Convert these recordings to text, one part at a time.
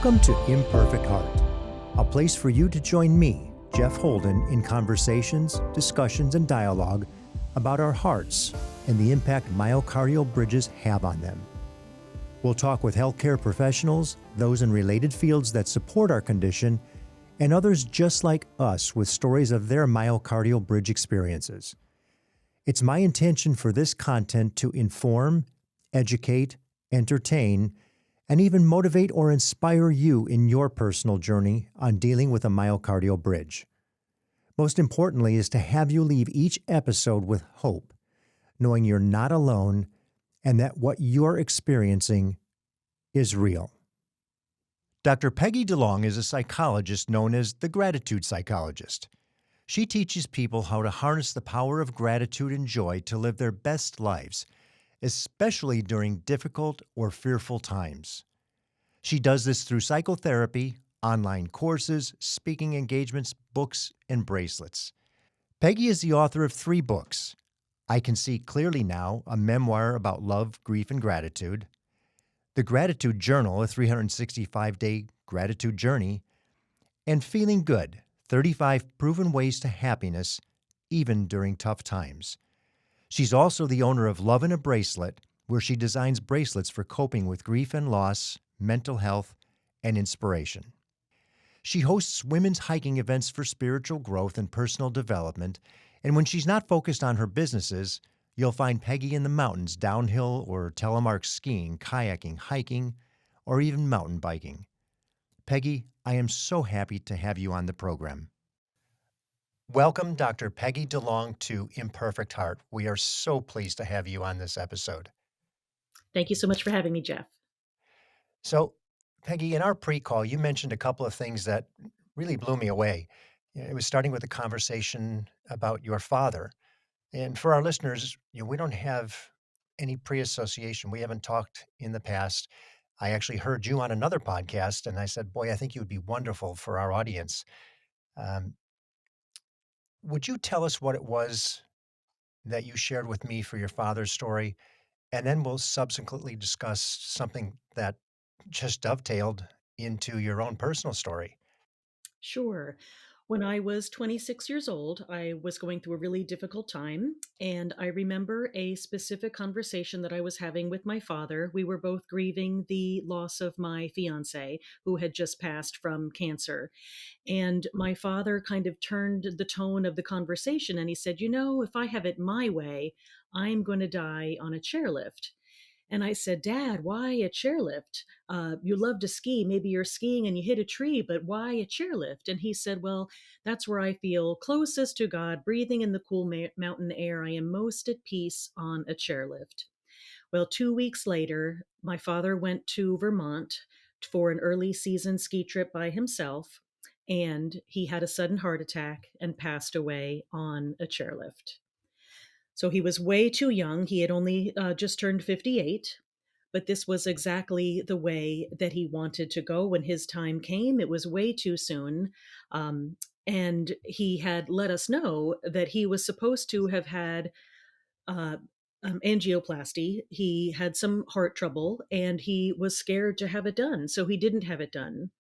Welcome to Imperfect Heart, a place for you to join me, Jeff Holden, in conversations, discussions, and dialogue about our hearts and the impact myocardial bridges have on them. We'll talk with healthcare professionals, those in related fields that support our condition, and others just like us with stories of their myocardial bridge experiences. It's my intention for this content to inform, educate, entertain, and even motivate or inspire you in your personal journey on dealing with a myocardial bridge. Most importantly is to have you leave each episode with hope, knowing you're not alone and that what you're experiencing is real. Dr. Peggy DeLong is a psychologist known as the gratitude psychologist. She teaches people how to harness the power of gratitude and joy to live their best lives, especially during difficult or fearful times. She does this through psychotherapy, online courses, speaking engagements, books, and bracelets. Peggy is the author of 3 books: I Can See Clearly Now, a memoir about love, grief, and gratitude; The Gratitude Journal, a 365-day gratitude journey; and Feeling Good, 35 Proven Ways to Happiness, even during tough times. She's also the owner of Love in a Bracelet, where she designs bracelets for coping with grief and loss, mental health, and inspiration. She hosts women's hiking events for spiritual growth and personal development, and when she's not focused on her businesses, you'll find Peggy in the mountains downhill or telemark skiing, kayaking, hiking, or even mountain biking. Peggy, I am so happy to have you on the program. Welcome, Dr. Peggy DeLong, to Imperfect Heart. We are so pleased to have you on this episode. Thank you so much for having me, Jeff. So, Peggy, in our pre-call, you mentioned a couple of things that really blew me away. It was starting with a conversation about your father. And for our listeners, we don't have any pre-association. We haven't talked in the past. I actually heard you on another podcast, and I said, boy, I think you would be wonderful for our audience. Um, would you tell us what it was that you shared with me for your father's story? And then we'll subsequently discuss something that just dovetailed into your own personal story. Sure. When I was 26 years old, I was going through a really difficult time. And I remember a specific conversation that I was having with my father. We were both grieving the loss of my fiance, who had just passed from cancer. And my father kind of turned the tone of the conversation and he said, if I have it my way, I'm going to die on a chairlift. And I said, Dad, why a chairlift? You love to ski. Maybe you're skiing and you hit a tree, but why a chairlift? And he said, well, that's where I feel closest to God, breathing in the cool mountain air. I am most at peace on a chairlift. Well, 2 weeks later, my father went to Vermont for an early season ski trip by himself, and he had a sudden heart attack and passed away on a chairlift. So he was way too young. He had only just turned 58, but this was exactly the way that he wanted to go when his time came. It was way too soon. And he had let us know that he was supposed to have had uh, angioplasty. He had some heart trouble and he was scared to have it done. So he didn't have it done.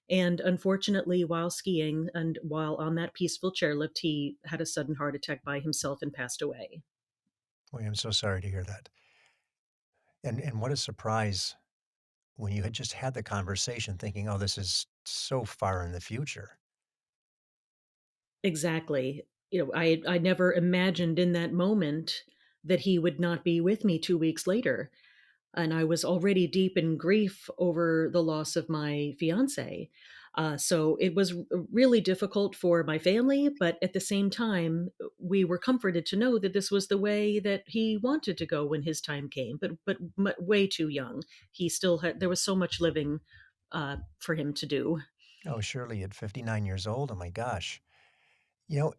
And unfortunately, while skiing and while on that peaceful chairlift, he had a sudden heart attack by himself and passed away. Boy, I'm so sorry to hear that. And what a surprise when you had just had the conversation thinking, oh, this is so far in the future. Exactly. I never imagined in that moment that he would not be with me 2 weeks later. And I was already deep in grief over the loss of my fiance. So it was really difficult for my family, but at the same time, we were comforted to know that this was the way that he wanted to go when his time came. But way too young. He still had there was so much living for him to do. Oh, surely at 59 years old. Oh my gosh. You know,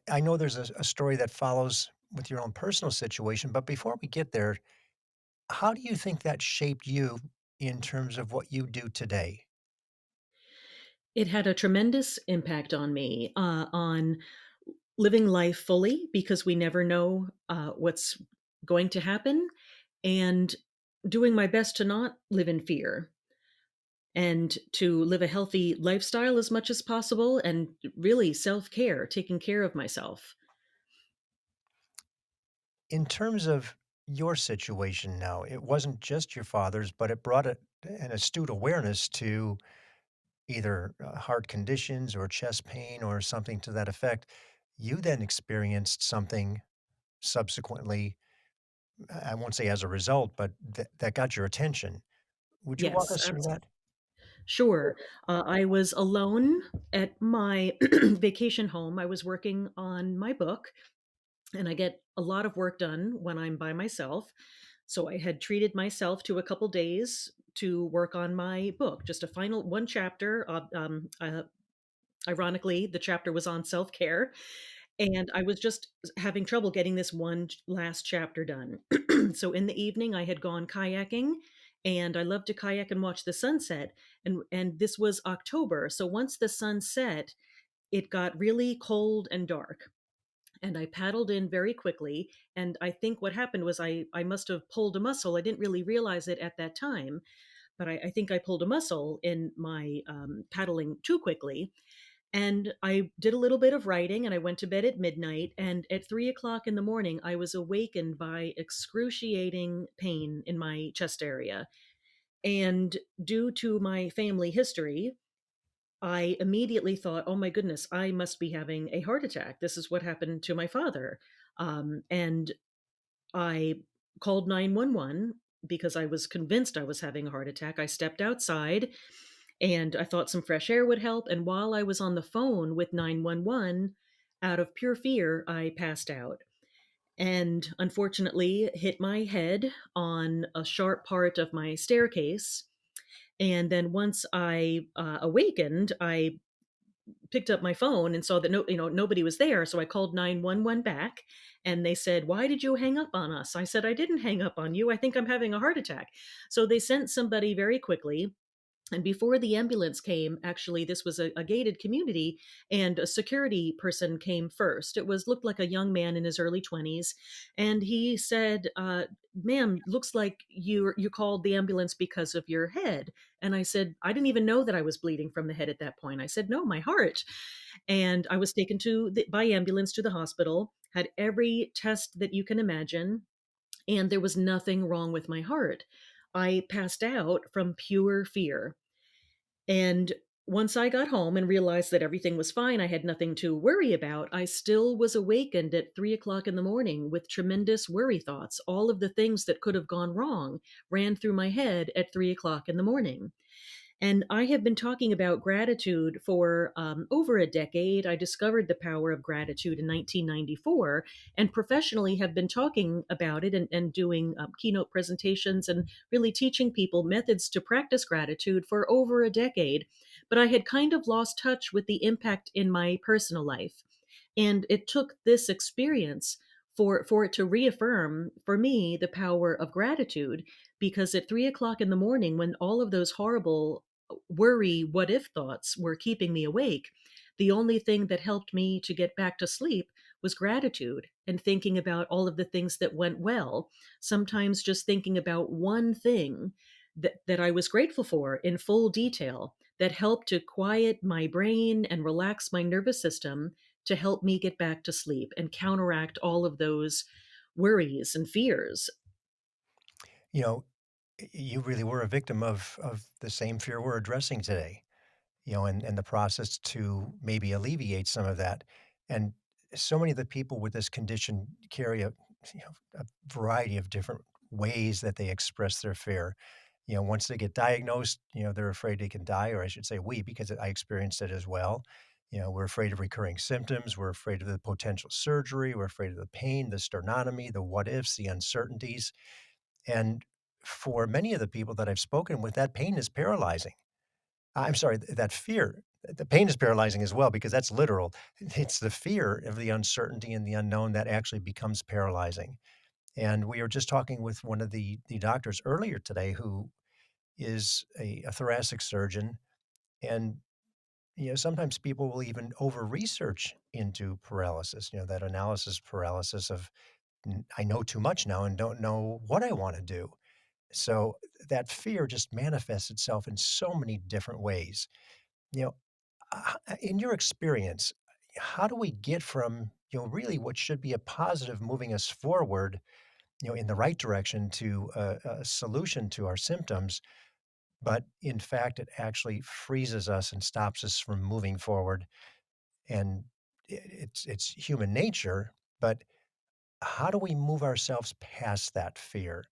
I know there's a story that follows with your own personal situation, but before we get there, how do you think that shaped you in terms of what you do today? It had a tremendous impact on me, on living life fully because we never know what's going to happen, and doing my best to not live in fear. and to live a healthy lifestyle as much as possible and really self-care, taking care of myself. In terms of your situation now, it wasn't just your father's, but it brought an astute awareness to either heart conditions or chest pain or something to that effect. You then experienced something subsequently, I won't say as a result, but that got your attention. Would you walk Yes, us through that? sure. I was alone at my vacation home. I was working on my book, and I get a lot of work done when I'm by myself. So I had treated myself to a couple days to work on my book, just a final one chapter. Ironically, the chapter was on self care, and I was just having trouble getting this one last chapter done. So in the evening, I had gone kayaking, and I love to kayak and watch the sunset. And this was October, so once the sun set, it got really cold and dark. And I paddled in very quickly. And I think what happened was I must have pulled a muscle. I didn't really realize it at that time, but I think I pulled a muscle in my paddling too quickly. And I did a little bit of writing and I went to bed at midnight. And at 3 o'clock in the morning, I was awakened by excruciating pain in my chest area. And due to my family history, I immediately thought, oh my goodness, I must be having a heart attack. This is what happened to my father. And I called 911 because I was convinced I was having a heart attack. I stepped outside and I thought some fresh air would help. And while I was on the phone with 911, out of pure fear, I passed out and unfortunately hit my head on a sharp part of my staircase. And then once I awakened, I picked up my phone and saw that nobody was there. So I called 911 back and they said, "Why did you hang up on us?" I said, "I didn't hang up on you. I think I'm having a heart attack." So they sent somebody very quickly, and before the ambulance came, actually, this was a gated community, and a security person came first. It was looked like a young man in his early 20s, and he said, "Ma'am, looks like you called the ambulance because of your head." And I said, "I didn't even know that I was bleeding from the head at that point." I said, "No, my heart." And I was taken by ambulance to the hospital, had every test that you can imagine, and there was nothing wrong with my heart. I passed out from pure fear. And once I got home and realized that everything was fine, I had nothing to worry about, I still was awakened at 3 o'clock in the morning with tremendous worry thoughts. All of the things that could have gone wrong ran through my head at 3 o'clock in the morning. And I have been talking about gratitude for over a decade. I discovered the power of gratitude in 1994, and professionally have been talking about it and doing keynote presentations and really teaching people methods to practice gratitude for over a decade. But I had kind of lost touch with the impact in my personal life. And it took this experience for it to reaffirm for me the power of gratitude, because at 3 o'clock in the morning, when all of those horrible worry what if thoughts were keeping me awake, the only thing that helped me to get back to sleep was gratitude and thinking about all of the things that went well. Sometimes just thinking about one thing that I was grateful for in full detail, that helped to quiet my brain and relax my nervous system to help me get back to sleep and counteract all of those worries and fears. You know, you really were a victim of the same fear we're addressing today. And the process to maybe alleviate some of that. And so many of the people with this condition carry a variety of different ways that they express their fear. Once they get diagnosed, they're afraid they can die, or I should say we, because I experienced it as well. We're afraid of recurring symptoms. We're afraid of the potential surgery. We're afraid of the pain, the sternotomy, the what ifs, the uncertainties. And for many of the people that I've spoken with, that pain is paralyzing. I'm sorry, that fear, the pain is paralyzing as well because that's literal. It's the fear of the uncertainty and the unknown that actually becomes paralyzing. And we were just talking with one of the doctors earlier today who is a thoracic surgeon. And, sometimes people will even over research into paralysis, that analysis paralysis of I know too much now and don't know what I want to do. So that fear just manifests itself in so many different ways. You know, in your experience, how do we get from, really what should be a positive moving us forward, in the right direction to a solution to our symptoms, but in fact, it actually freezes us and stops us from moving forward. And it's human nature, but how do we move ourselves past that fear?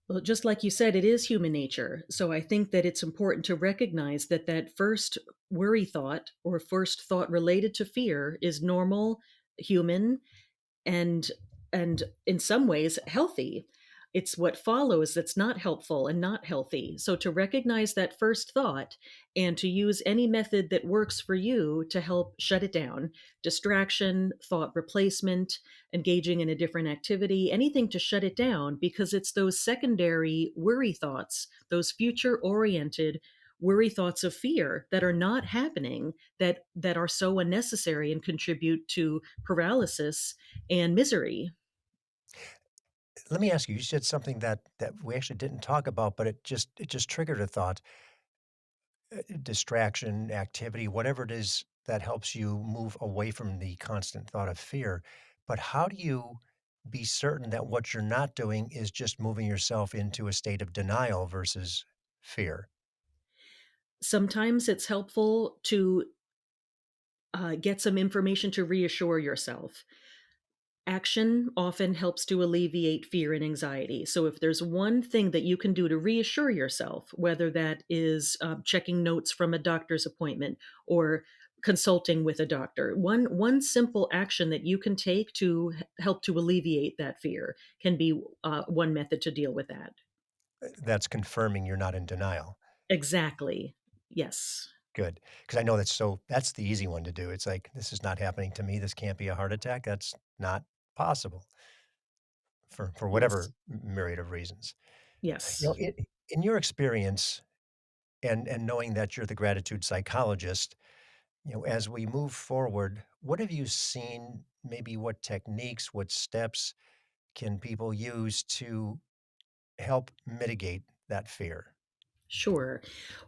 Well, just like you said, it is human nature. So I think that it's important to recognize that that first worry thought or first thought related to fear is normal, human, and and in some ways healthy. It's what follows that's not helpful and not healthy. So to recognize that first thought and to use any method that works for you to help shut it down, distraction, thought replacement, engaging in a different activity, anything to shut it down, because it's those secondary worry thoughts, those future oriented worry thoughts of fear that are not happening, that are so unnecessary and contribute to paralysis and misery. Let me ask you, you said something that we actually didn't talk about, but it just triggered a thought. Distraction, activity, whatever it is that helps you move away from the constant thought of fear. But how do you be certain that what you're not doing is just moving yourself into a state of denial versus fear? Sometimes it's helpful to get some information to reassure yourself. Action often helps to alleviate fear and anxiety. So, if there's one thing that you can do to reassure yourself, whether that is checking notes from a doctor's appointment or consulting with a doctor, one simple action that you can take to help to alleviate that fear can be one method to deal with that. That's confirming you're not in denial. Exactly. Yes. Good, because I know that's the easy one to do. It's like, "This is not happening to me. This can't be a heart attack. That's not possible," for Yes. whatever myriad of reasons. Yes. In your experience and knowing that you're the gratitude psychologist, as we move forward, what have you seen? Maybe what techniques, what steps can people use to help mitigate that fear? Sure.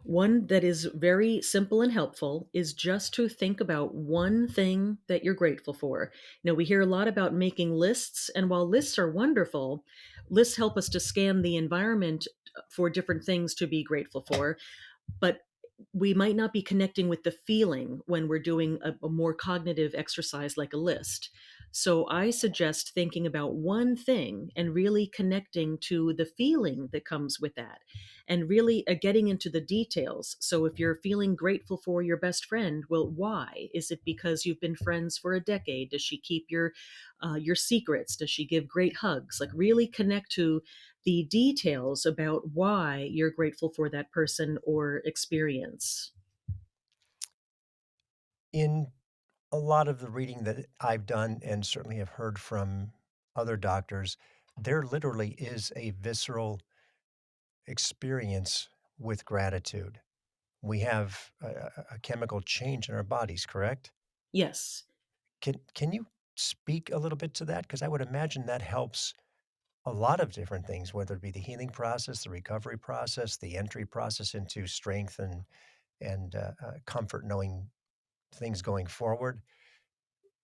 One that is very simple and helpful is just to think about one thing that you're grateful for. We hear a lot about making lists, and while lists are wonderful, lists help us to scan the environment for different things to be grateful for. But we might not be connecting with the feeling when we're doing a more cognitive exercise like a list. So I suggest thinking about one thing and really connecting to the feeling that comes with that and really getting into the details. So if you're feeling grateful for your best friend, well, why? Is it because you've been friends for a decade? Does she keep your secrets? Does she give great hugs? Like really connect to the details about why you're grateful for that person or experience. In a lot of the reading that I've done and certainly have heard from other doctors, there literally is a visceral experience with gratitude. We have a chemical change in our bodies, correct? Yes. Can you speak a little bit to that? Because I would imagine that helps a lot of different things, whether it be the healing process, the recovery process, the entry process into strength and comfort, knowing things going forward.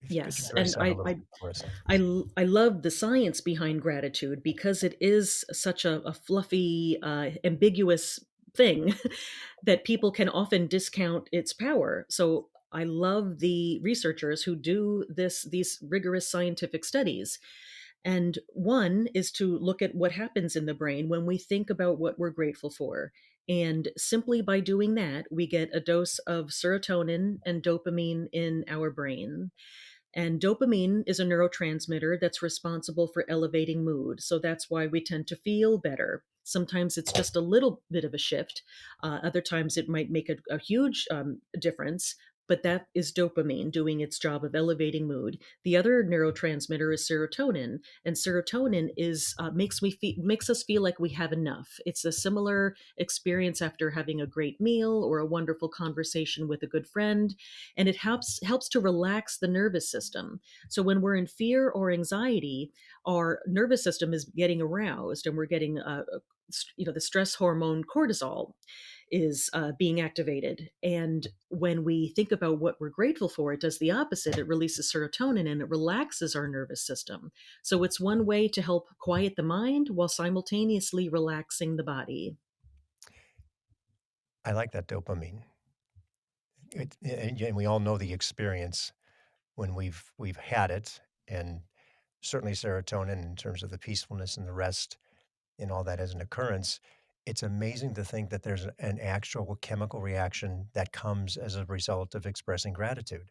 Could you Yes. dress And that a little bit for us? I love the science behind gratitude because it is such a fluffy, ambiguous thing that people can often discount its power. So I love the researchers who do these rigorous scientific studies. And one is to look at what happens in the brain when we think about what we're grateful for. And simply by doing that, we get a dose of serotonin and dopamine in our brain. And dopamine is a neurotransmitter that's responsible for elevating mood. So that's why we tend to feel better. Sometimes it's just a little bit of a shift. Other times it might make a huge difference. but that is dopamine doing its job of elevating mood. The other neurotransmitter is serotonin, and serotonin is makes us feel like we have enough. It's a similar experience after having a great meal or a wonderful conversation with a good friend, and it helps to relax the nervous system. So when we're in fear or anxiety, our nervous system is getting aroused, and we're getting the stress hormone cortisol is being activated. And when we think about what we're grateful for, it does the opposite. It releases serotonin and it relaxes our nervous system. So it's one way to help quiet the mind while simultaneously relaxing the body. I like that dopamine. And we all know the experience when we've had it, and certainly serotonin in terms of the peacefulness and the rest and all that as an occurrence. It's amazing to think that there's an actual chemical reaction that comes as a result of expressing gratitude.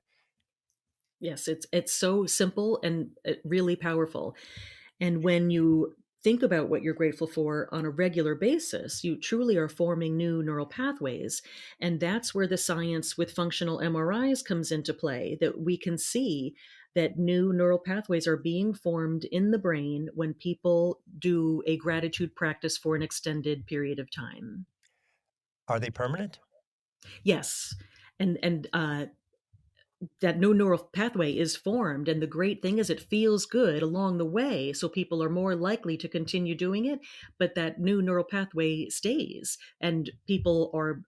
Yes, it's so simple and really powerful. And when you think about what you're grateful for on a regular basis, you truly are forming new neural pathways. And that's where the science with functional MRIs comes into play, that we can see that new neural pathways are being formed in the brain when people do a gratitude practice for an extended period of time. Are they permanent? Yes. And that new neural pathway is formed, and the great thing is it feels good along the way, so people are more likely to continue doing it, but that new neural pathway stays, and people are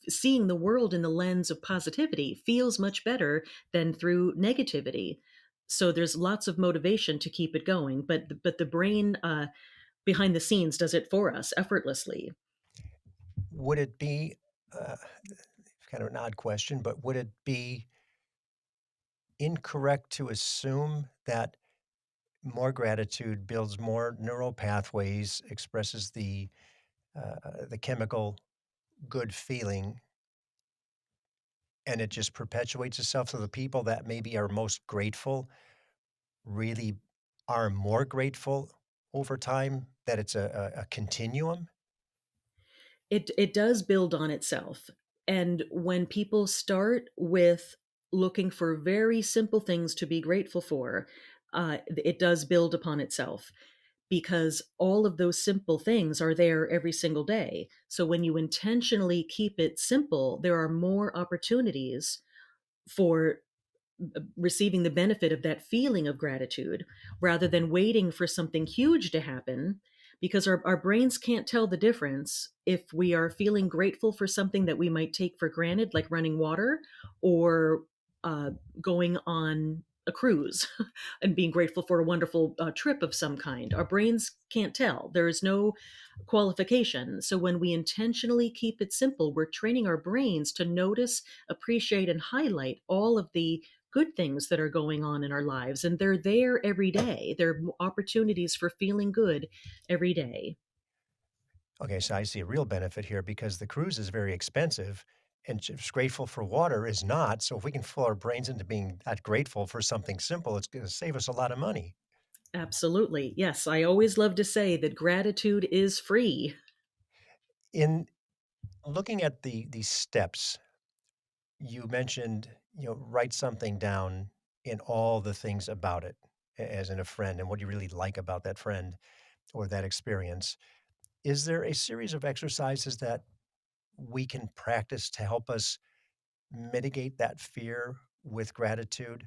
seeing the world in the lens of positivity feels much better than through negativity. So there's lots of motivation to keep it going, but the brain behind the scenes does it for us effortlessly. Would it be uh, kind of an odd question, but would it be incorrect to assume that more gratitude builds more neural pathways, expresses the chemical good feeling, and it just perpetuates itself? So the people that maybe are most grateful really are more grateful over time, that it's a continuum? It does build on itself. And when people start with looking for very simple things to be grateful for, it does build upon itself because all of those simple things are there every single day. So when you intentionally keep it simple, there are more opportunities for receiving the benefit of that feeling of gratitude rather than waiting for something huge to happen, because our brains can't tell the difference if we are feeling grateful for something that we might take for granted, like running water, or uh, going on a cruise and being grateful for a wonderful trip of some kind. Our brains can't tell. There is no qualification. So when we intentionally keep it simple, we're training our brains to notice, appreciate, and highlight all of the good things that are going on in our lives. And they're there every day. There are opportunities for feeling good every day. Okay, so I see a real benefit here because the cruise is very expensive and just grateful for water is not. So if we can fool our brains into being that grateful for something simple, it's going to save us a lot of money. Absolutely. Yes, I always love to say that gratitude is free. In looking at these steps, you mentioned, write something down in all the things about it, as in a friend and what you really like about that friend or that experience. Is there a series of exercises that we can practice to help us mitigate that fear with gratitude?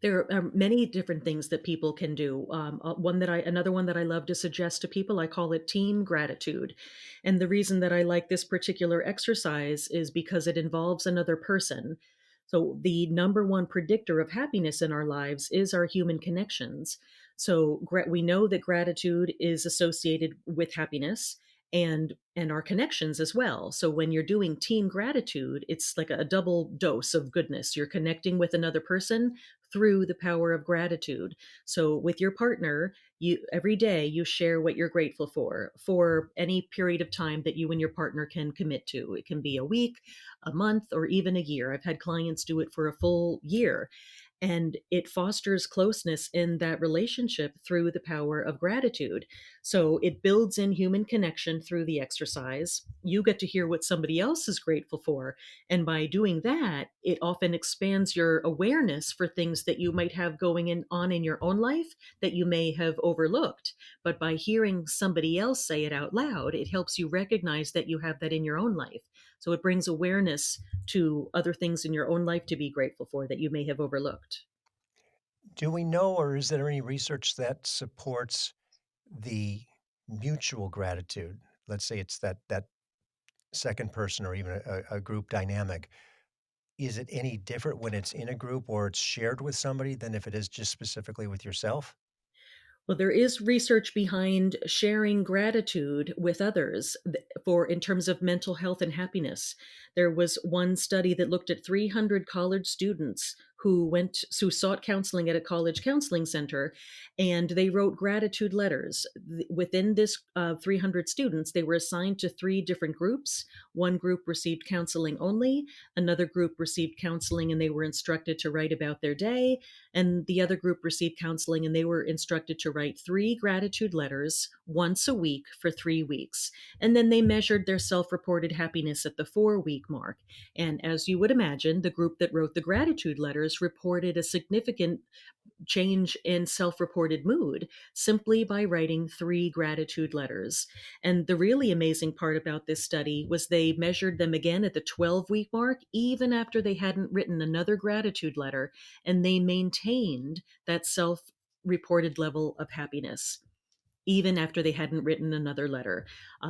There are many different things that people can do. Another one that I love to suggest to people, I call it team gratitude. And the reason that I like this particular exercise is because it involves another person. So the number one predictor of happiness in our lives is our human connections. So we know that gratitude is associated with happiness and our connections as well. So when you're doing team gratitude, it's like a double dose of goodness. You're connecting with another person through the power of gratitude. So with your partner, you every day you share what you're grateful for any period of time that you and your partner can commit to. It can be a week, a month, or even a year. I've had clients do it for a full year. And it fosters closeness in that relationship through the power of gratitude. So it builds in human connection through the exercise exercise, you get to hear what somebody else is grateful for. And by doing that, it often expands your awareness for things that you might have on in your own life that you may have overlooked. But by hearing somebody else say it out loud, it helps you recognize that you have that in your own life. So it brings awareness to other things in your own life to be grateful for that you may have overlooked. Do we know, or is there any research that supports the mutual gratitude? Let's say it's that second person or even a group dynamic. Is it any different when it's in a group or it's shared with somebody than if it is just specifically with yourself? Well, there is research behind sharing gratitude with others for in terms of mental health and happiness. There was one study that looked at 300 college students who sought counseling at a college counseling center, and they wrote gratitude letters. Within this 300 students, they were assigned to three different groups. One group received counseling only, another group received counseling and they were instructed to write about their day, and the other group received counseling and they were instructed to write three gratitude letters once a week for 3 weeks. And then they measured their self reported happiness at the 4 week mark. And as you would imagine, the group that wrote the gratitude letters reported a significant change in self reported mood simply by writing three gratitude letters. And the really amazing part about this study was they measured them again at the 12-week mark, even after they hadn't written another gratitude letter, and they maintained that self reported level of happiness even after they hadn't written another letter.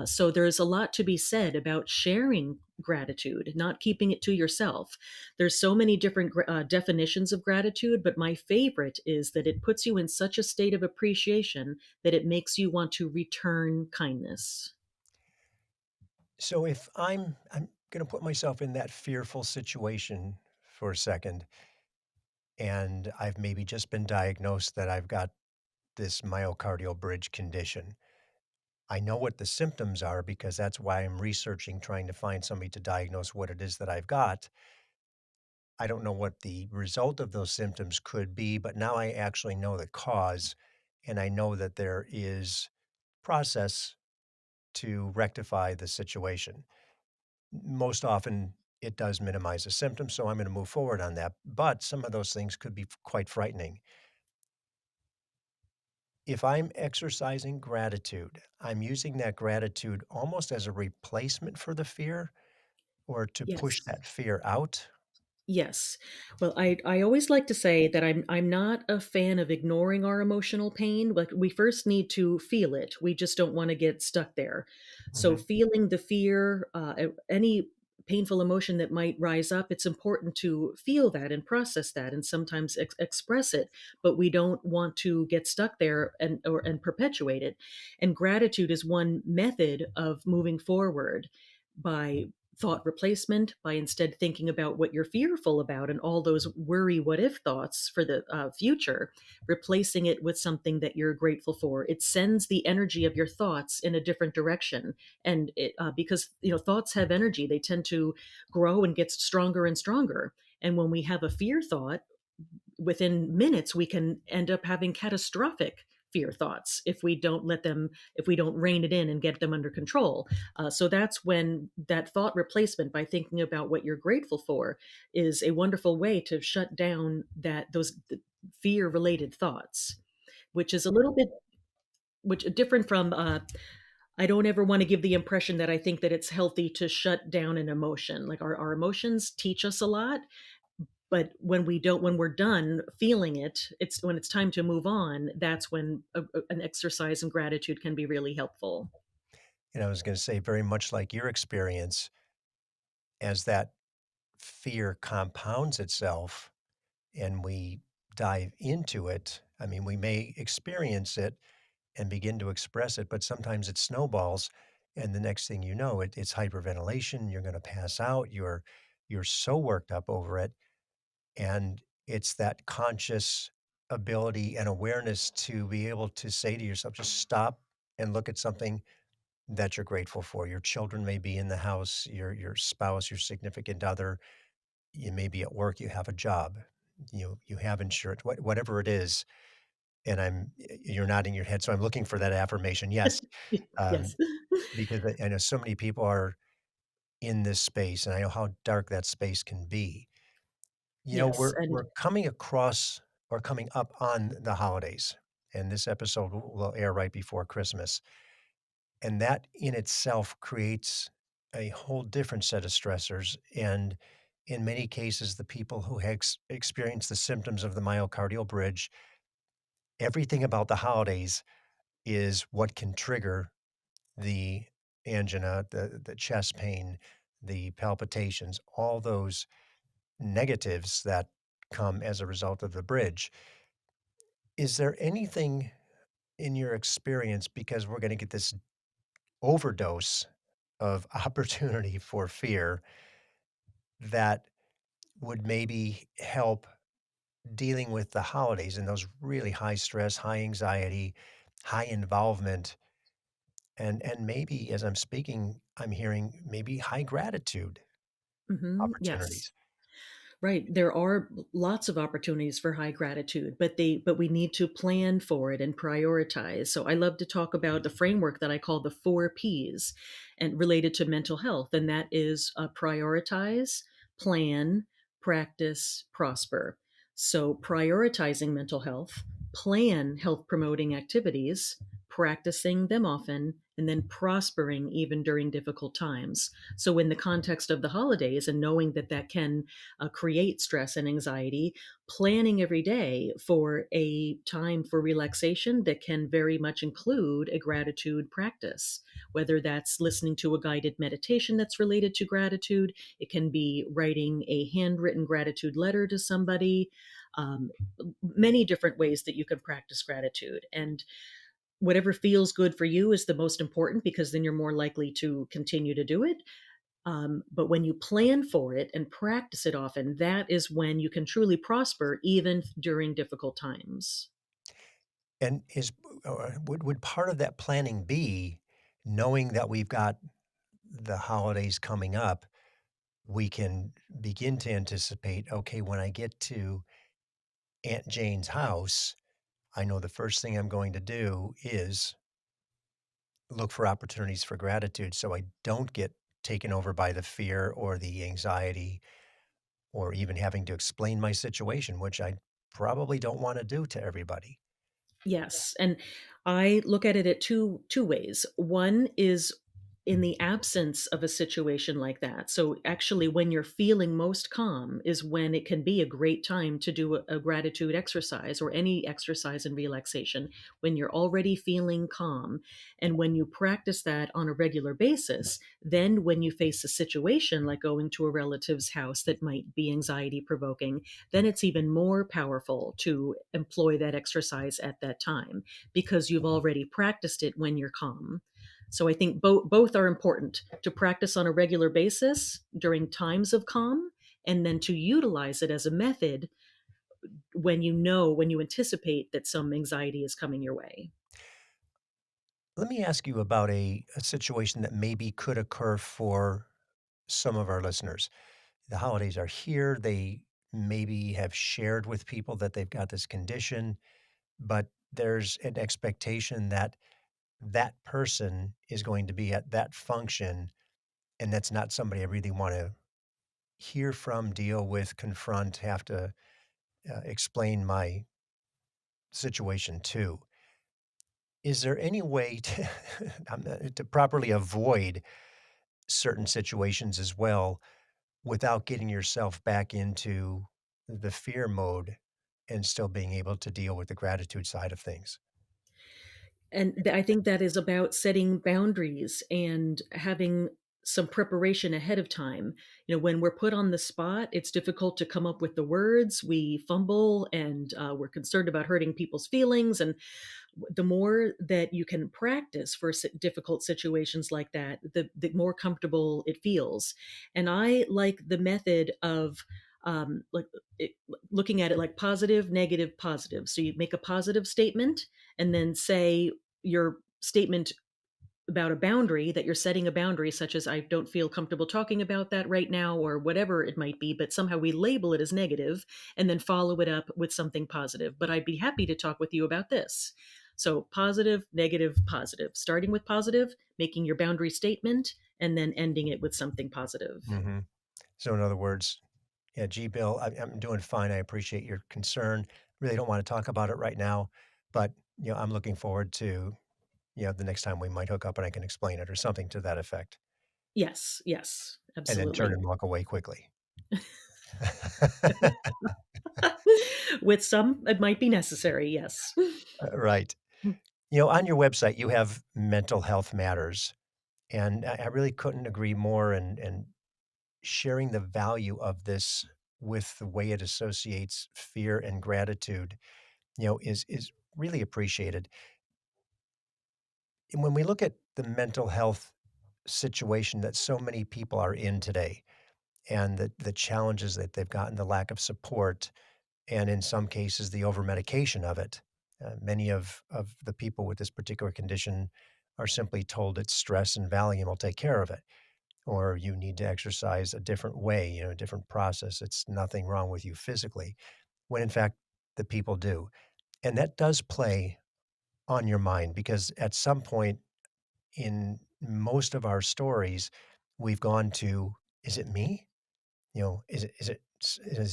So there's a lot to be said about sharing gratitude, not keeping it to yourself. There's so many different definitions of gratitude, but my favorite is that it puts you in such a state of appreciation that it makes you want to return kindness. So if I'm gonna put myself in that fearful situation for a second, and I've maybe just been diagnosed that I've got this myocardial bridge condition. I know what the symptoms are because that's why I'm researching, trying to find somebody to diagnose what it is that I've got. I don't know what the result of those symptoms could be, but now I actually know the cause, and I know that there is process to rectify the situation. Most often, it does minimize the symptoms, so I'm gonna move forward on that, but some of those things could be quite frightening. If I'm exercising gratitude, I'm using that gratitude almost as a replacement for the fear or to push Yes. that fear out. Yes. Well, I always like to say that I'm not a fan of ignoring our emotional pain. Like we first need to feel it. We just don't want to get stuck there. So Mhm. feeling the fear, any painful emotion that might rise up, it's important to feel that and process that and sometimes express it, but we don't want to get stuck there and perpetuate it. And gratitude is one method of moving forward by thought replacement, by instead thinking about what you're fearful about and all those worry what if thoughts for the future, replacing it with something that you're grateful for. It sends the energy of your thoughts in a different direction. And because thoughts have energy, they tend to grow and get stronger and stronger. And when we have a fear thought, within minutes we can end up having catastrophic fear thoughts if we don't rein it in and get them under control. So that's when that thought replacement by thinking about what you're grateful for is a wonderful way to shut down those fear related thoughts, which is a little bit which different from I don't ever want to give the impression that I think that it's healthy to shut down an emotion. Like our emotions teach us a lot, but when we're done feeling it, it's when it's time to move on, that's when an exercise in gratitude can be really helpful. And I was gonna say very much like your experience, as that fear compounds itself and we dive into it, I mean, we may experience it and begin to express it, but sometimes it snowballs, and the next thing you know, it's hyperventilation, you're gonna pass out, you're so worked up over it, and it's that conscious ability and awareness to be able to say to yourself, "Just stop and look at something that you're grateful for." Your children may be in the house, your spouse, your significant other, you may be at work, you have a job, you have insurance, whatever it is, And you're nodding your head, so I'm looking for that affirmation. Yes, um, Yes. because I know so many people are in this space, and I know how dark that space can be. You know, Yes. we're And coming across or coming up on the holidays, and this episode will air right before Christmas, and that in itself creates a whole different set of stressors, and in many cases, the people who experience the symptoms of the myocardial bridge, everything about the holidays is what can trigger the angina, the chest pain, the palpitations, all those negatives that come as a result of the bridge. Is there anything in your experience, because we're gonna get this overdose of opportunity for fear, that would maybe help dealing with the holidays and those really high stress, high anxiety, high involvement, and maybe as I'm speaking, I'm hearing maybe high gratitude yes. opportunities? Right. There are lots of opportunities for high gratitude, but we need to plan for it and prioritize. So I love to talk about the framework that I call the 4 Ps and related to mental health. And that is prioritize, plan, practice, prosper. So prioritizing mental health, plan health promoting activities, practicing them often, and then prospering even during difficult times. So in the context of the holidays and knowing that that can create stress and anxiety, planning every day for a time for relaxation that can very much include a gratitude practice, whether that's listening to a guided meditation that's related to gratitude, it can be writing a handwritten gratitude letter to somebody. Um, Many different ways that you can practice gratitude. And whatever feels good for you is the most important because then you're more likely to continue to do it. But when you plan for it and practice it often, that is when you can truly prosper, even during difficult times. And would part of that planning be knowing that we've got the holidays coming up, we can begin to anticipate, okay, when I get to Aunt Jane's house, I know the first thing I'm going to do is look for opportunities for gratitude so I don't get taken over by the fear or the anxiety or even having to explain my situation, which I probably don't want to do to everybody. Yes, and I look at it at two ways. One is in the absence of a situation like that. So actually when you're feeling most calm is when it can be a great time to do a gratitude exercise or any exercise in relaxation when you're already feeling calm. And when you practice that on a regular basis, then when you face a situation like going to a relative's house that might be anxiety provoking, then it's even more powerful to employ that exercise at that time because you've already practiced it when you're calm. So I think both are important to practice on a regular basis during times of calm and then to utilize it as a method when you anticipate that some anxiety is coming your way. Let me ask you about a situation that maybe could occur for some of our listeners. The holidays are here. They maybe have shared with people that they've got this condition, but there's an expectation that that person is going to be at that function, and that's not somebody I really want to hear from, deal with, confront, have to explain my situation to. Is there any way to, to properly avoid certain situations as well without getting yourself back into the fear mode and still being able to deal with the gratitude side of things? And I think that is about setting boundaries and having some preparation ahead of time. You know, when we're put on the spot, it's difficult to come up with the words. We fumble and we're concerned about hurting people's feelings. And the more that you can practice for difficult situations like that, the more comfortable it feels. And I like the method of like it, looking at it like positive, negative, positive. So you make a positive statement and then say your statement about a boundary, that you're setting a boundary such as, "I don't feel comfortable talking about that right now," or whatever it might be, but somehow we label it as negative and then follow it up with something positive. "But I'd be happy to talk with you about this." So positive, negative, positive. Starting with positive, making your boundary statement, and then ending it with something positive. Mhm. So in other words, yeah, "Gee, Bill, I'm doing fine. I appreciate your concern. Really don't wanna talk about it right now, but, I'm looking forward to, the next time we might hook up and I can explain it," or something to that effect, Yes, yes, and then turn absolutely. and walk away quickly. With some, it might be necessary, yes. Right. On your website, you have mental health matters, and I really couldn't agree more, and sharing the value of this with the way it associates fear and gratitude, is really appreciated. And when we look at the mental health situation that so many people are in today and the challenges that they've gotten, the lack of support, and in some cases, the over-medication of it. Many of the people with this particular condition are simply told it's stress and Valium will take care of it, or you need to exercise a different way, a different process. It's nothing wrong with you physically, when in fact, the people do. And that does play on your mind because at some point in most of our stories, we've gone to, "Is it me?" Is it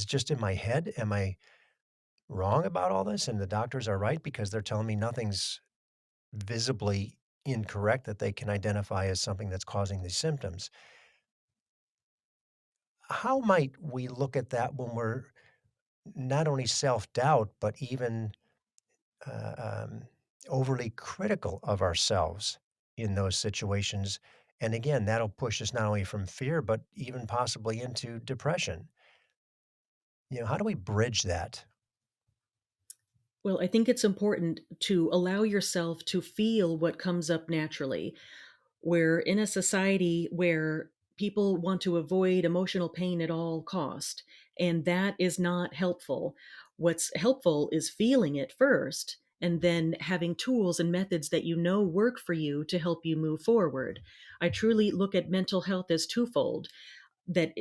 just in my head? Am I wrong about all this? And the doctors are right because they're telling me nothing's visibly incorrect that they can identify as something that's causing these symptoms. How might we look at that when we're not only self-doubt, but even overly critical of ourselves in those situations? And again, that'll push us not only from fear, but even possibly into depression. How do we bridge that? Well, I think it's important to allow yourself to feel what comes up naturally. We're in a society where people want to avoid emotional pain at all cost, and that is not helpful. What's helpful is feeling it first and then having tools and methods that you know work for you to help you move forward. I truly look at mental health as twofold, that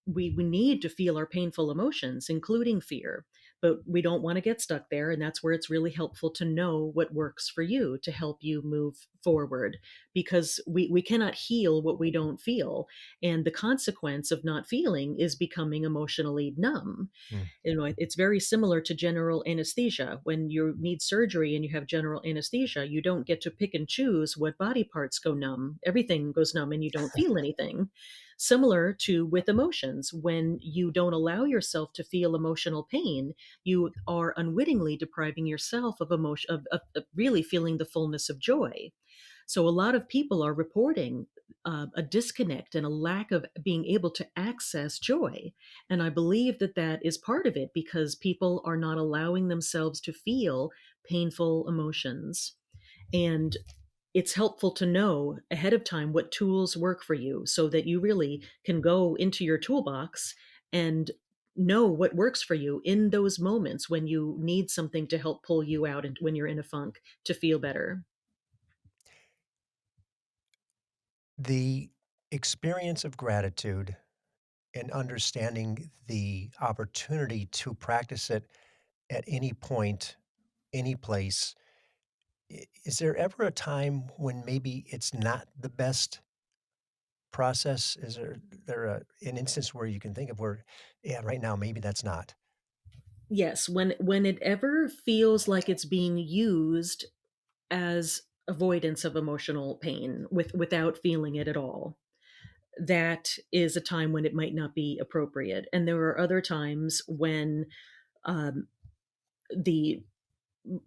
we need to feel our painful emotions, including fear, but we don't want to get stuck there, and that's where it's really helpful to know what works for you to help you move forward, because we cannot heal what we don't feel, and the consequence of not feeling is becoming emotionally numb. Mm, It's very similar to general anesthesia. When you need surgery and you have general anesthesia, you don't get to pick and choose what body parts go numb. Everything goes numb and you don't feel anything. Similar to with emotions, when you don't allow yourself to feel emotional pain, you are unwittingly depriving yourself of emotion, of really feeling the fullness of joy. So a lot of people are reporting a disconnect and a lack of being able to access joy. And I believe that that is part of it, because people are not allowing themselves to feel painful emotions. And it's helpful to know ahead of time what tools work for you so that you really can go into your toolbox and know what works for you in those moments when you need something to help pull you out and when you're in a funk to feel better. the experience of gratitude and understanding the opportunity to practice it at any point, any place. Is there ever a time when maybe it's not the best process? Is there an instance where you can think of where, yeah, right now, maybe that's not? Yes, when it ever feels like it's being used as avoidance of emotional pain without feeling it at all, that is a time when it might not be appropriate. And there are other times when um, the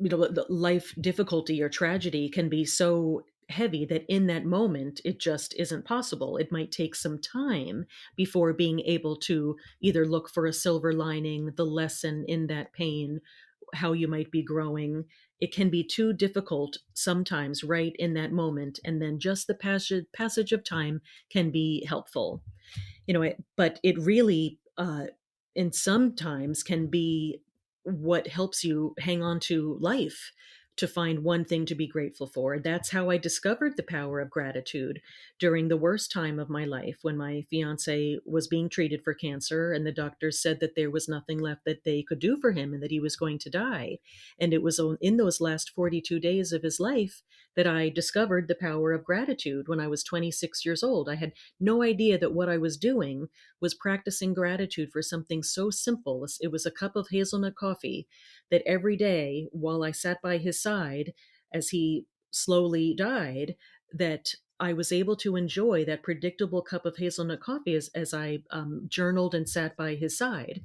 the life difficulty or tragedy can be so heavy that in that moment it just isn't possible. It might take some time before being able to either look for a silver lining, the lesson in that pain, how you might be growing. It can be too difficult sometimes right in that moment, and then just the passage of time can be helpful. But it really and sometimes can be what helps you hang on to life, to find one thing to be grateful for. That's how I discovered the power of gratitude during the worst time of my life when my fiance was being treated for cancer and the doctors said that there was nothing left that they could do for him and that he was going to die. And it was in those last 42 days of his life that I discovered the power of gratitude when I was 26 years old. I had no idea that what I was doing was practicing gratitude for something so simple. It was a cup of hazelnut coffee that every day while I sat by his side as he slowly died, that I was able to enjoy that predictable cup of hazelnut coffee as I journaled and sat by his side.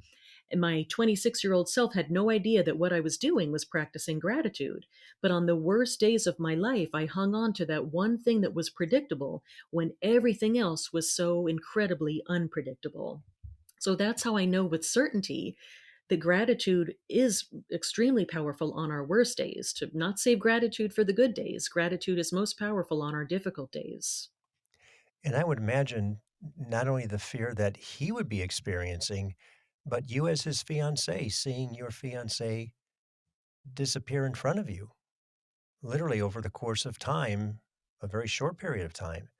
And my 26-year-old self had no idea that what I was doing was practicing gratitude. But on the worst days of my life, I hung on to that one thing that was predictable when everything else was so incredibly unpredictable. So that's how I know with certainty that gratitude is extremely powerful on our worst days. To not save gratitude for the good days, gratitude is most powerful on our difficult days. And I would imagine not only the fear that he would be experiencing, but you as his fiancé, seeing your fiancé disappear in front of you, literally over the course of time, a very short period of time.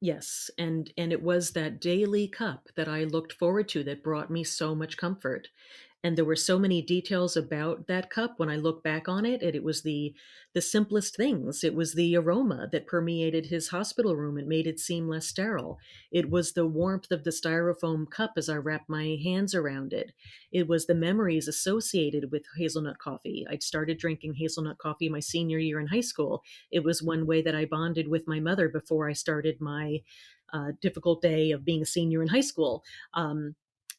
Yes, and it was that daily cup that I looked forward to that brought me so much comfort. And there were so many details about that cup when I look back on it, and it was the simplest things. It was the aroma that permeated his hospital room and made it seem less sterile. It was the warmth of the styrofoam cup as I wrapped my hands around it. It was the memories associated with hazelnut coffee. I'd started drinking hazelnut coffee my senior year in high school. It was one way that I bonded with my mother before I started my difficult day of being a senior in high school.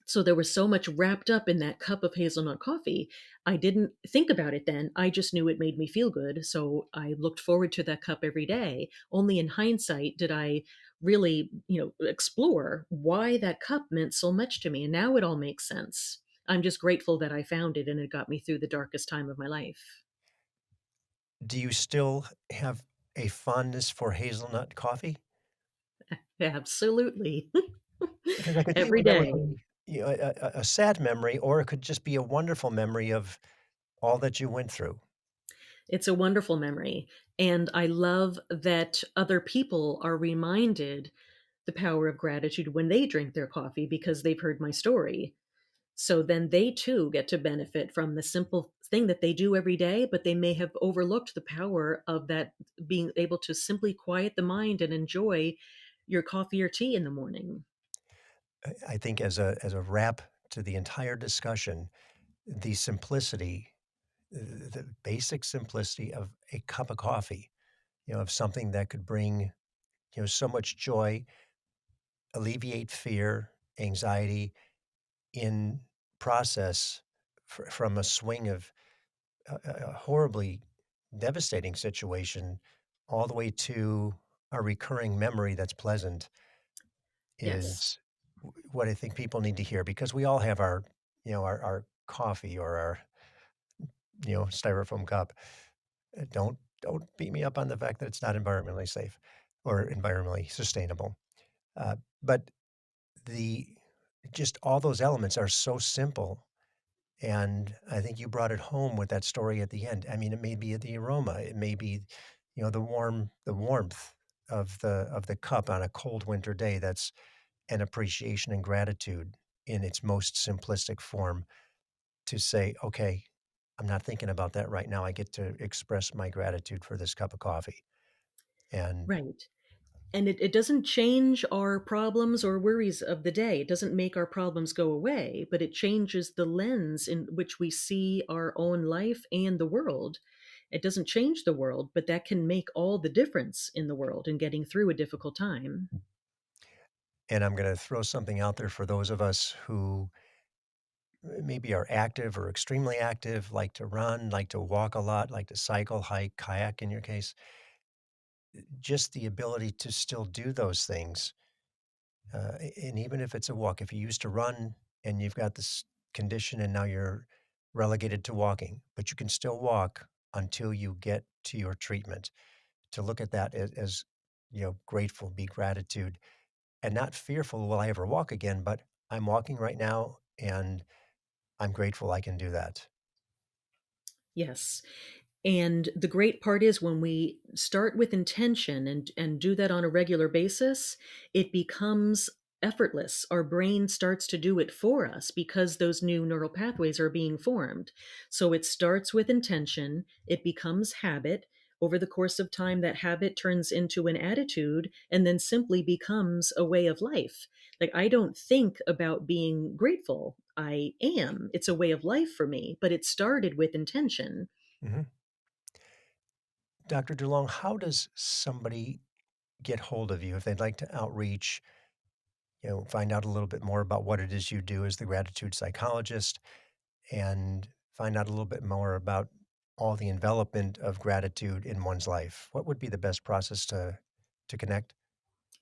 So there was so much wrapped up in that cup of hazelnut coffee. I didn't think about it then. I just knew it made me feel good. So I looked forward to that cup every day. Only in hindsight did I really, explore why that cup meant so much to me. And now it all makes sense. I'm just grateful that I found it and it got me through the darkest time of my life. Do you still have a fondness for hazelnut coffee? Absolutely. Because I could see Every where that would day. be, you know, a sad memory, or it could just be a wonderful memory of all that you went through. It's a wonderful memory. And I love that other people are reminded the power of gratitude when they drink their coffee because they've heard my story. So then they too get to benefit from the simple thing that they do every day, but they may have overlooked the power of that being able to simply quiet the mind and enjoy your coffee or tea in the morning. I think as a wrap to the entire discussion, the simplicity, the basic simplicity of a cup of coffee, of something that could bring, so much joy, alleviate fear, anxiety in process from a swing of a horribly devastating situation all the way to a recurring memory that's pleasant Yes. is what I think people need to hear because we all have our coffee or our, styrofoam cup. Don't beat me up on the fact that it's not environmentally safe or environmentally sustainable. But the just all those elements are so simple. And I think you brought it home with that story at the end. I mean, it may be the aroma, it may be, the warmth of the cup on a cold winter day. That's an appreciation and gratitude in its most simplistic form to say, okay, I'm not thinking about that right now. I get to express my gratitude for this cup of coffee. And Right. And it doesn't change our problems or worries of the day. It doesn't make our problems go away, but it changes the lens in which we see our own life and the world. It doesn't change the world, but that can make all the difference in the world in getting through a difficult time. and I'm going to throw something out there for those of us who maybe are active or extremely active, like to run, like to walk a lot, like to cycle, hike, kayak in your case. Just the ability to still do those things, and even if it's a walk, if you used to run and you've got this condition and now you're relegated to walking, but you can still walk until you get to your treatment, to look at that as grateful, be gratitude, and not fearful, will I ever walk again? But I'm walking right now and I'm grateful I can do that. Yes. And the great part is when we start with intention and do that on a regular basis, it becomes effortless. Our brain starts to do it for us because those new neural pathways are being formed. So it starts with intention, it becomes habit. Over the course of time, that habit turns into an attitude and then simply becomes a way of life. Like, I don't think about being grateful. I am. It's a way of life for me, but it started with intention. Mhm. Dr. DeLong, how does somebody get hold of you if they'd like to outreach, find out a little bit more about what it is you do as the gratitude psychologist and find out a little bit more about all the envelopment of gratitude in one's life? What would be the best process to connect?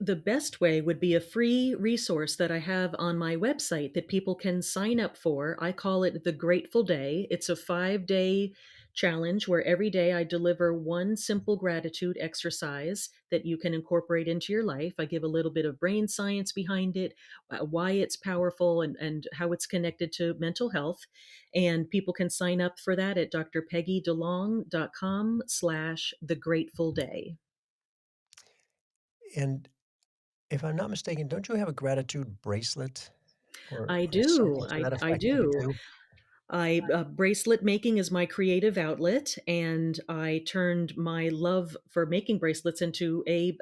The best way would be a free resource that I have on my website that people can sign up for. I call it the Grateful Day. It's a 5-day challenge where every day I deliver one simple gratitude exercise that you can incorporate into your life. I give a little bit of brain science behind it, why it's powerful, and how it's connected to mental health. And people can sign up for that at drpeggydelong.com/the Grateful Day. And if I'm not mistaken, don't you have a gratitude bracelet I or something do. to that I effect that you do. do? Bracelet making is my creative outlet, and I turned my love for making bracelets into a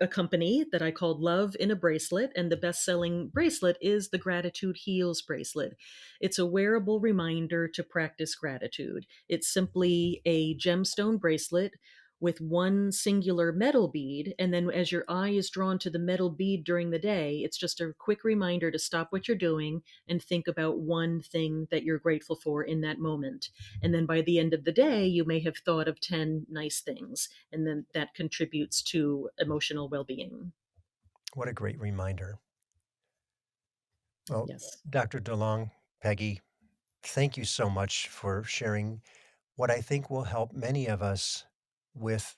company that I called Love in a Bracelet. And the best selling bracelet is the Gratitude Heals bracelet. It's a wearable reminder to practice gratitude. It's simply a gemstone bracelet with one singular metal bead. And then as your eye is drawn to the metal bead during the day, it's just a quick reminder to stop what you're doing and think about one thing that you're grateful for in that moment. And then by the end of the day, you may have thought of 10 nice things, and then that contributes to emotional well being. What a great reminder. Well, Yes. Dr. DeLong, Peggy, thank you so much for sharing what I think will help many of us with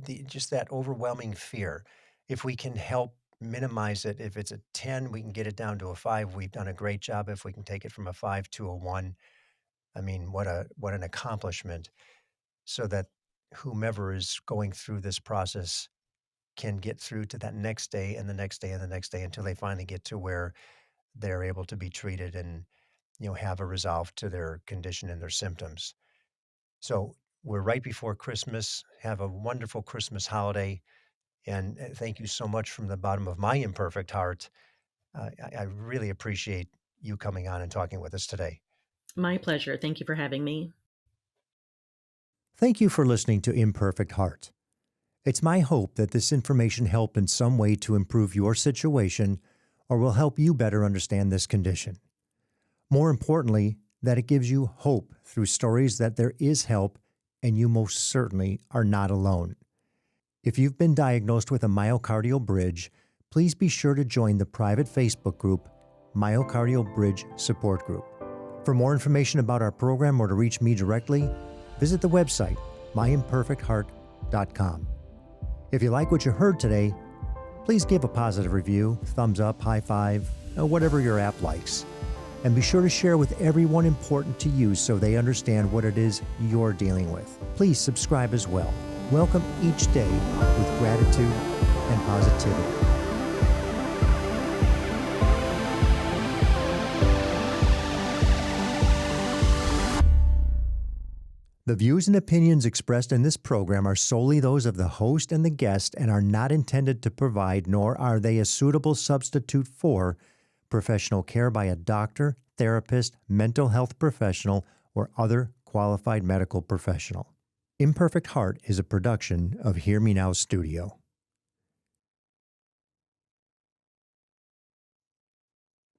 the just that overwhelming fear. If we can help minimize it, if it's a 10, we can get it down to a 5. We've done a great job. If we can take it from a 5 to a 1, I mean, what an accomplishment so that whomever is going through this process can get through to that next day and the next day and the next day until they finally get to where they're able to be treated and have a resolve to their condition and their symptoms. So we're right before Christmas. Have a wonderful Christmas holiday. And thank you so much from the bottom of my imperfect heart. I really appreciate you coming on and talking with us today. My pleasure. Thank you for having me. Thank you for listening to Imperfect Heart. It's my hope that this information helped in some way to improve your situation or will help you better understand this condition. More importantly, that it gives you hope through stories that there is help and you most certainly are not alone. If you've been diagnosed with a myocardial bridge, please be sure to join the private Facebook group, Myocardial Bridge Support Group. For more information about our program or to reach me directly, visit the website, myimperfectheart.com. If you like what you heard today, please give a positive review, thumbs up, high five, or whatever your app likes. And be sure to share with everyone important to you so they understand what it is you're dealing with. Please subscribe as well. Welcome each day with gratitude and positivity. The views and opinions expressed in this program are solely those of the host and the guest and are not intended to provide, nor are they a suitable substitute for, professional care by a doctor, therapist, mental health professional, or other qualified medical professional. Imperfect Heart is a production of Hear Me Now Studio.